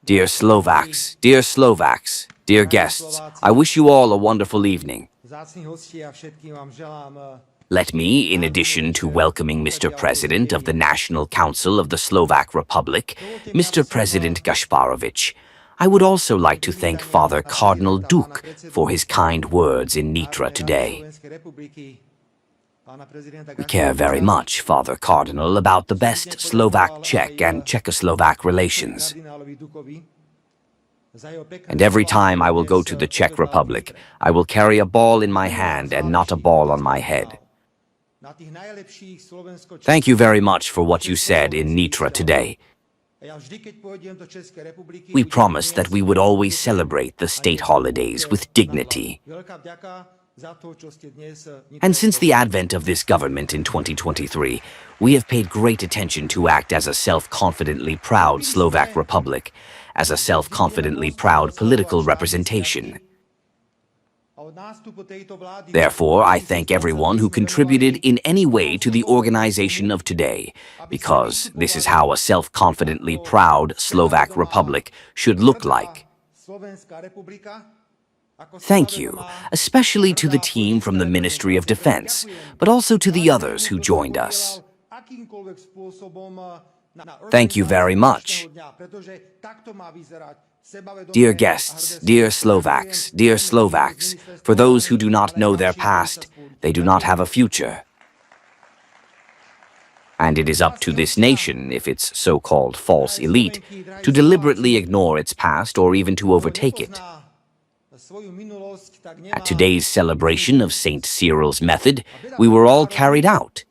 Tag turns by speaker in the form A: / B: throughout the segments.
A: Dear Slovaks, dear guests, I wish you all a wonderful evening. Let me, in addition to welcoming Mr. President of the National Council of the Slovak Republic, Mr. President Gasparovich, I would also like to thank Father Cardinal Duke for his kind words in Nitra today. We care very much, Father Cardinal, about the best Slovak-Czech and Czechoslovak relations. And every time I will go to the Czech Republic, I will carry a ball in my hand and not a ball on my head. Thank you very much for what you said in Nitra today. We promised that we would always celebrate the state holidays with dignity. And since the advent of this government in 2023, we have paid great attention to act as a self-confidently proud Slovak Republic, as a self-confidently proud political representation. Therefore, I thank everyone who contributed in any way to the organization of today, because this is how a self-confidently proud Slovak Republic should look like. Thank you, especially to the team from the Ministry of Defense, but also to the others who joined us. Thank you very much. Dear guests, dear Slovaks, for those who do not know their past, they do not have a future. And it is up to this nation, if its so-called false elite, to deliberately ignore its past or even to overtake it. At today's celebration of Saint Cyril's method, we were all carried out.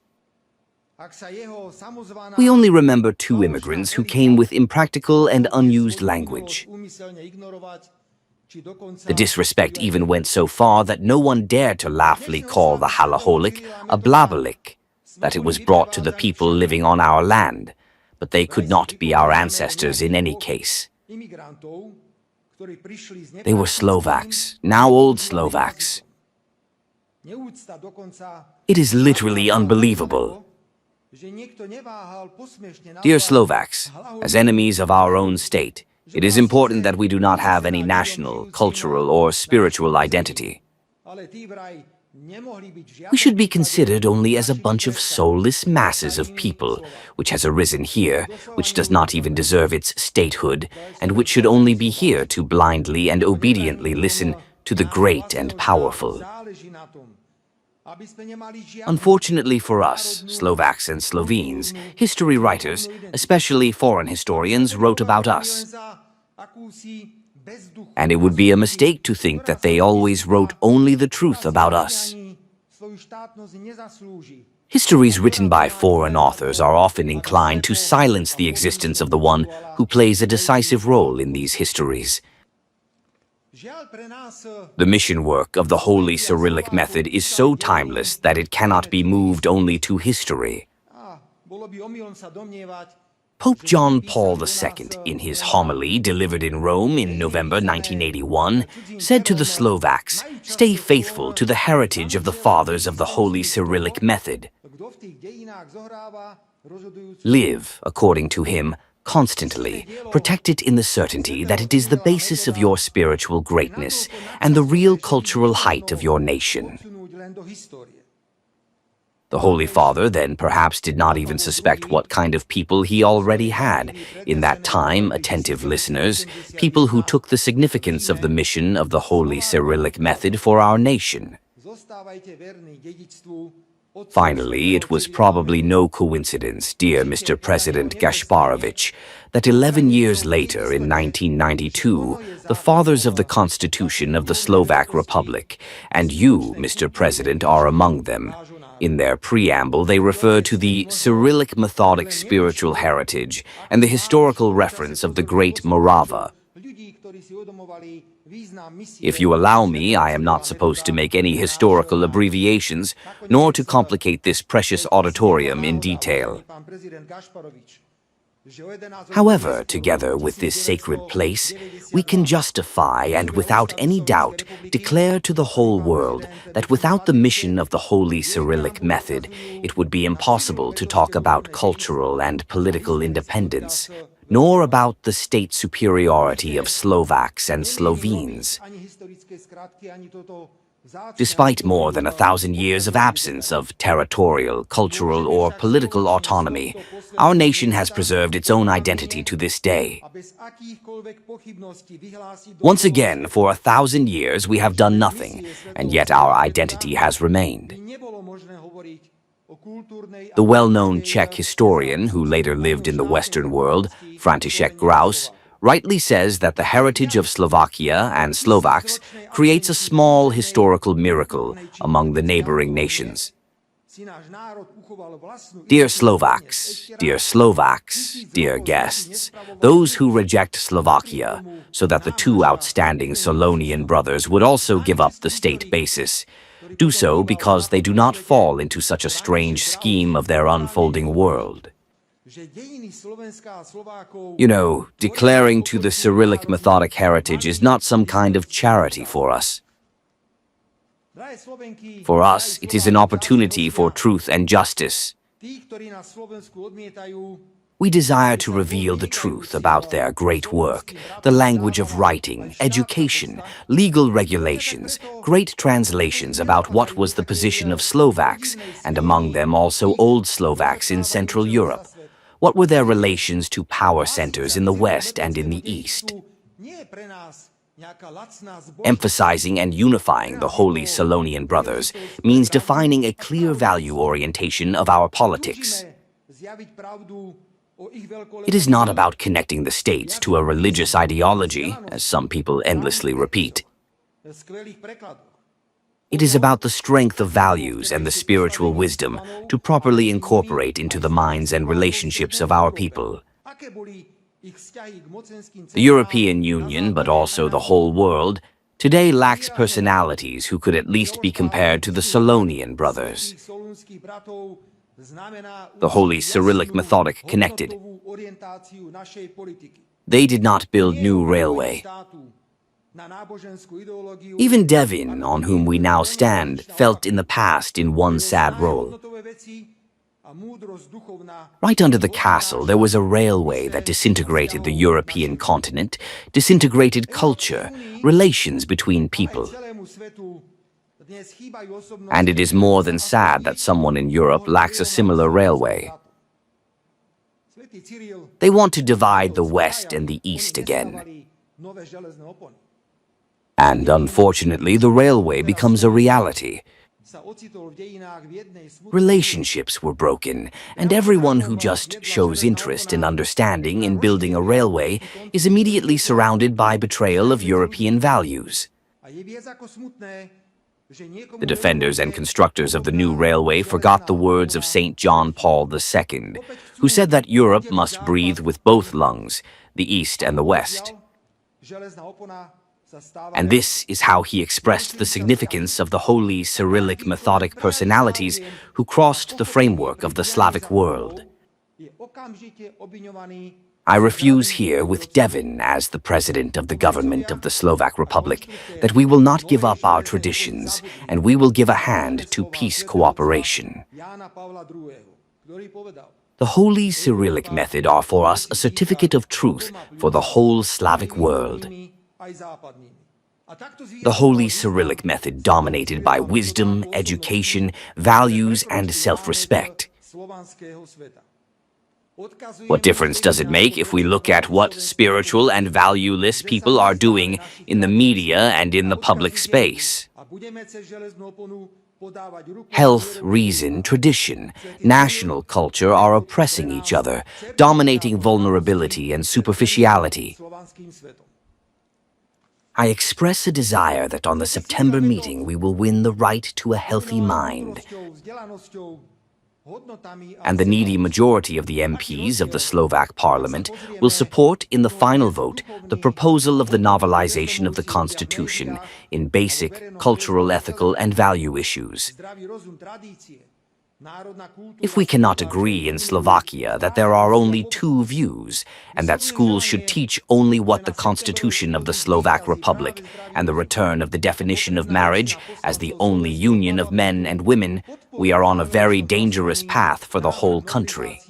A: We only remember 2 immigrants who came with impractical and unused language. The disrespect even went so far that no one dared to laughingly call the halaholic a blabalik, that it was brought to the people living on our land, but they could not be our ancestors in any case. They were Slovaks, now old Slovaks. It is literally unbelievable. Dear Slovaks, as enemies of our own state, it is important that we do not have any national, cultural, or spiritual identity. We should be considered only as a bunch of soulless masses of people, which has arisen here, which does not even deserve its statehood, and which should only be here to blindly and obediently listen to the great and powerful. Unfortunately for us, Slovaks and Slovenes, history writers, especially foreign historians, wrote about us. And it would be a mistake to think that they always wrote only the truth about us. Histories written by foreign authors are often inclined to silence the existence of the one who plays a decisive role in these histories. The mission work of the Holy Cyrillic method is so timeless that it cannot be moved only to history. Pope John Paul II, in his homily delivered in Rome in November 1981, said to the Slovaks, "Stay faithful to the heritage of the fathers of the Holy Cyrillic method. Live, according to him, constantly, protected in the certainty that it is the basis of your spiritual greatness and the real cultural height of your nation." The Holy Father then perhaps did not even suspect what kind of people he already had, in that time attentive listeners, people who took the significance of the mission of the Holy Cyrillic method for our nation. Finally, it was probably no coincidence, dear Mr. President Gasparovich, that 11 years later, in 1992, the fathers of the Constitution of the Slovak Republic, and you, Mr. President, are among them. In their preamble, they refer to the Cyrillic Methodic spiritual heritage and the historical reference of the Great Morava. If you allow me, I am not supposed to make any historical abbreviations, nor to complicate this precious auditorium in detail. However, together with this sacred place, we can justify and without any doubt declare to the whole world that without the mission of the Holy Cyrillic method, it would be impossible to talk about cultural and political independence, nor about the state superiority of Slovaks and Slovenes. Despite more than 1,000 years of absence of territorial, cultural, or political autonomy, our nation has preserved its own identity to this day. Once again, for 1,000 years, we have done nothing, and yet our identity has remained. The well-known Czech historian, who later lived in the Western world, František Graus, rightly says that the heritage of Slovakia and Slovaks creates a small historical miracle among the neighboring nations. Dear Slovaks, dear guests, those who reject Slovakia, so that the two outstanding Solonian brothers would also give up the state basis, do so because they do not fall into such a strange scheme of their unfolding world. You know, declaring to the Cyrillic Methodic heritage is not some kind of charity for us. For us, it is an opportunity for truth and justice. We desire to reveal the truth about their great work, the language of writing, education, legal regulations, great translations about what was the position of Slovaks, and among them also Old Slovaks in Central Europe. What were their relations to power centers in the West and in the East? Emphasizing and unifying the Holy Solonian Brothers means defining a clear value orientation of our politics. It is not about connecting the states to a religious ideology, as some people endlessly repeat. It is about the strength of values and the spiritual wisdom to properly incorporate into the minds and relationships of our people. The European Union, but also the whole world, today lacks personalities who could at least be compared to the Solonian brothers. The Holy Cyrillic Methodic connected. They did not build new railway. Even Devín, on whom we now stand, felt in the past in one sad role. Right under the castle, there was a railway that disintegrated the European continent, disintegrated culture, relations between people. And it is more than sad that someone in Europe lacks a similar railway. They want to divide the West and the East again. And unfortunately, the railway becomes a reality. Relationships were broken, and everyone who just shows interest and understanding in building a railway is immediately surrounded by betrayal of European values. The defenders and constructors of the new railway forgot the words of St. John Paul II, who said that Europe must breathe with both lungs, the East and the West. And this is how he expressed the significance of the Holy Cyrillic Methodic personalities who crossed the framework of the Slavic world. I refuse here with Devín as the president of the government of the Slovak Republic that we will not give up our traditions and we will give a hand to peace cooperation. The Holy Cyrillic method are for us a certificate of truth for the whole Slavic world. The Holy Cyrillic method dominated by wisdom, education, values, and self-respect. What difference does it make if we look at what spiritual and valueless people are doing in the media and in the public space? Health, reason, tradition, national culture are oppressing each other, dominating vulnerability and superficiality. I express a desire that on the September meeting we will win the right to a healthy mind. And the needy majority of the MPs of the Slovak Parliament will support in the final vote the proposal of the novelization of the Constitution in basic cultural, ethical, and value issues. If we cannot agree in Slovakia that there are only two views, and that schools should teach only what the Constitution of the Slovak Republic and the return of the definition of marriage as the only union of men and women, we are on a very dangerous path for the whole country.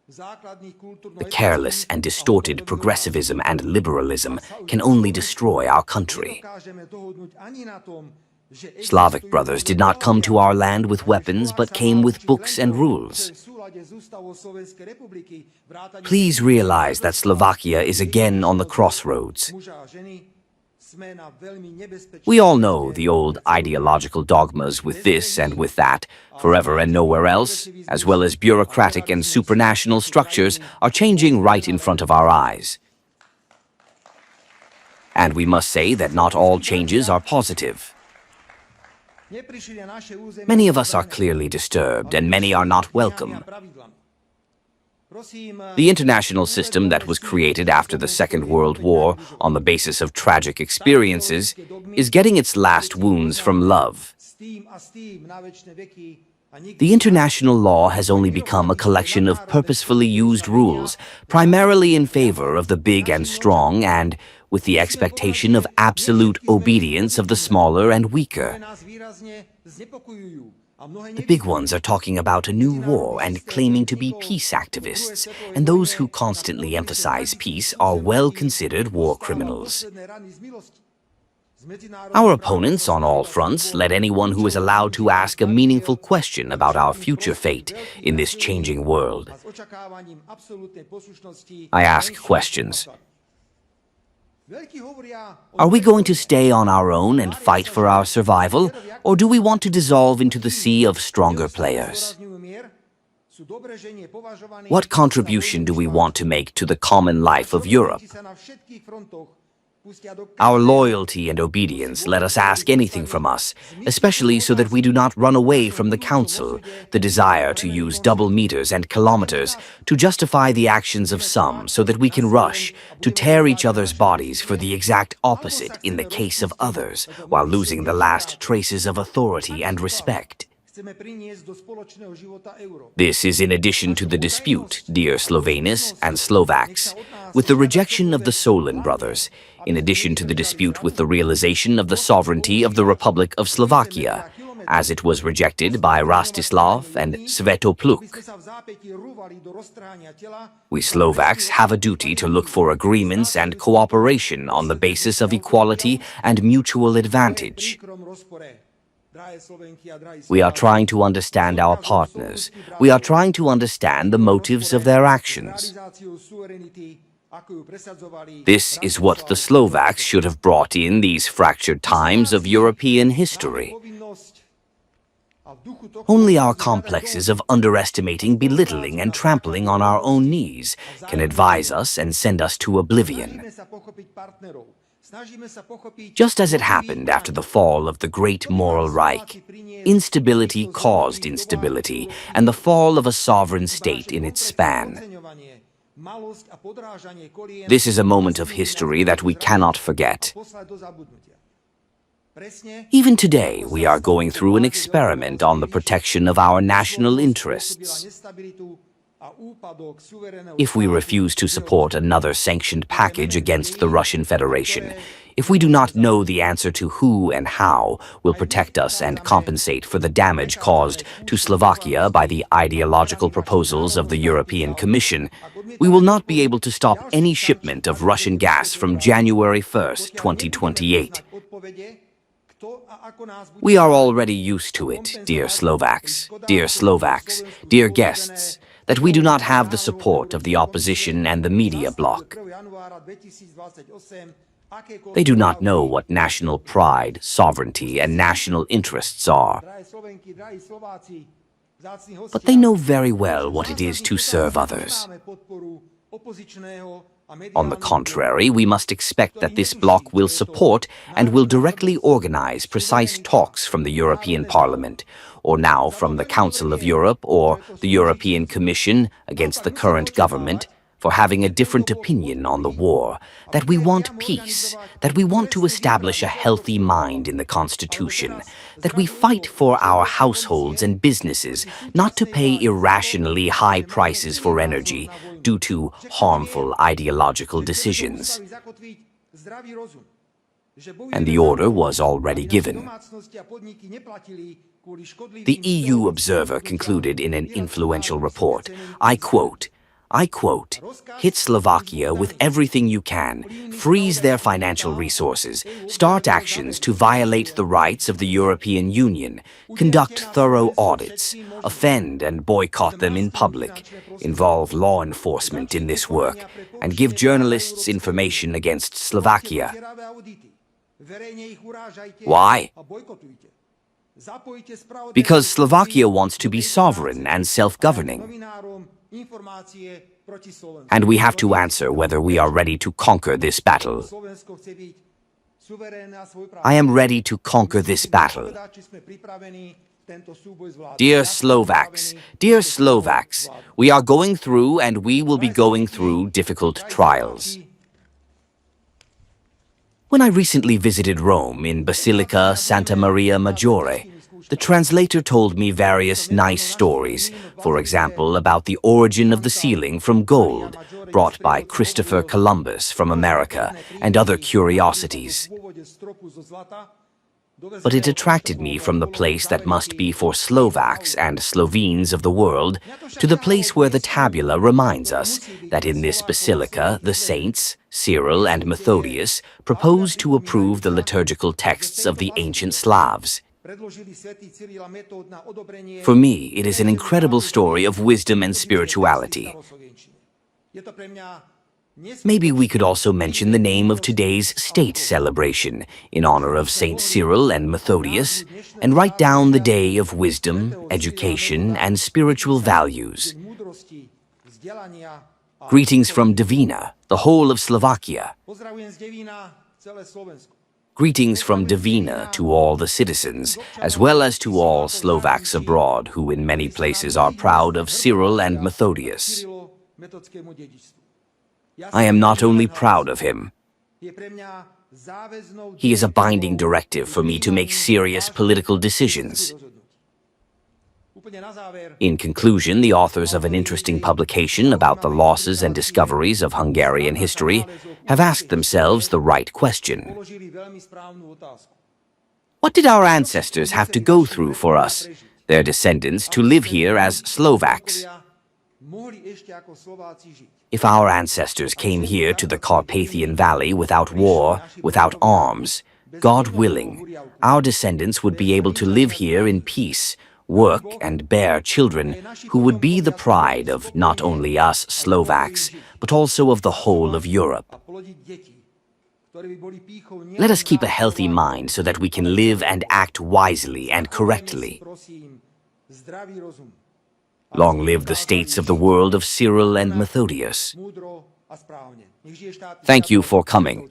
A: The careless and distorted progressivism and liberalism can only destroy our country. Slavic brothers did not come to our land with weapons, but came with books and rules. Please realize that Slovakia is again on the crossroads. We all know the old ideological dogmas with this and with that, forever and nowhere else, as well as bureaucratic and supranational structures, are changing right in front of our eyes. And we must say that not all changes are positive. Many of us are clearly disturbed, and many are not welcome. The international system that was created after the Second World War on the basis of tragic experiences is getting its last wounds from love. The international law has only become a collection of purposefully used rules, primarily in favor of the big and strong and with the expectation of absolute obedience of the smaller and weaker. The big ones are talking about a new war and claiming to be peace activists, and those who constantly emphasize peace are well considered war criminals. Our opponents on all fronts let anyone who is allowed to ask a meaningful question about our future fate in this changing world. I ask questions. Are we going to stay on our own and fight for our survival, or do we want to dissolve into the sea of stronger players? What contribution do we want to make to the common life of Europe? Our loyalty and obedience let us ask anything from us, especially so that we do not run away from the Council, the desire to use double meters and kilometers to justify the actions of some so that we can rush to tear each other's bodies for the exact opposite in the case of others, while losing the last traces of authority and respect. This is in addition to the dispute, dear Slovenes and Slovaks, with the rejection of the Solon brothers, in addition to the dispute with the realization of the sovereignty of the Republic of Slovakia, as it was rejected by Rastislav and Svetopluk. We Slovaks have a duty to look for agreements and cooperation on the basis of equality and mutual advantage. We are trying to understand our partners. We are trying to understand the motives of their actions. This is what the Slovaks should have brought in these fractured times of European history. Only our complexes of underestimating, belittling, and trampling on our own knees can advise us and send us to oblivion. Just as it happened after the fall of the Great Moral Reich, instability caused instability and the fall of a sovereign state in its span. This is a moment of history that we cannot forget. Even today, we are going through an experiment on the protection of our national interests. If we refuse to support another sanctioned package against the Russian Federation, if we do not know the answer to who and how will protect us and compensate for the damage caused to Slovakia by the ideological proposals of the European Commission, we will not be able to stop any shipment of Russian gas from January 1st, 2028. We are already used to it, dear Slovaks, dear guests, that we do not have the support of the opposition and the media bloc. They do not know what national pride, sovereignty, and national interests are. But they know very well what it is to serve others. On the contrary, we must expect that this bloc will support and will directly organize precise talks from the European Parliament, or now from the Council of Europe or the European Commission against the current government, for having a different opinion on the war, that we want peace, that we want to establish a healthy mind in the Constitution, that we fight for our households and businesses not to pay irrationally high prices for energy due to harmful ideological decisions. And the order was already given. The EU Observer concluded in an influential report, I quote, I quote, "Hit Slovakia with everything you can, freeze their financial resources, start actions to violate the rights of the European Union, conduct thorough audits, offend and boycott them in public, involve law enforcement in this work, and give journalists information against Slovakia." Why? Because Slovakia wants to be sovereign and self-governing. And we have to answer whether we are ready to conquer this battle. I am ready to conquer this battle. Dear Slovaks, we are going through and we will be going through difficult trials. When I recently visited Rome in Basilica Santa Maria Maggiore, the translator told me various nice stories, for example, about the origin of the ceiling from gold, brought by Christopher Columbus from America, and other curiosities. But it attracted me from the place that must be for Slovaks and Slovenes of the world to the place where the tabula reminds us that in this basilica the Saints Cyril and Methodius proposed to approve the liturgical texts of the ancient Slavs. For me, it is an incredible story of wisdom and spirituality. Maybe we could also mention the name of today's state celebration in honor of Saints Cyril and Methodius, and write down the day of wisdom, education, and spiritual values. Greetings from Devín, the whole of Slovakia. Greetings from Devín to all the citizens, as well as to all Slovaks abroad who in many places are proud of Cyril and Methodius. I am not only proud of him. He is a binding directive for me to make serious political decisions. In conclusion, the authors of an interesting publication about the losses and discoveries of Hungarian history have asked themselves the right question. What did our ancestors have to go through for us, their descendants, to live here as Slovaks? If our ancestors came here to the Carpathian Valley without war, without arms, God willing, our descendants would be able to live here in peace, work and bear children who would be the pride of not only us Slovaks, but also of the whole of Europe. Let us keep a healthy mind so that we can live and act wisely and correctly. Long live the states of the world of Cyril and Methodius. Thank you for coming.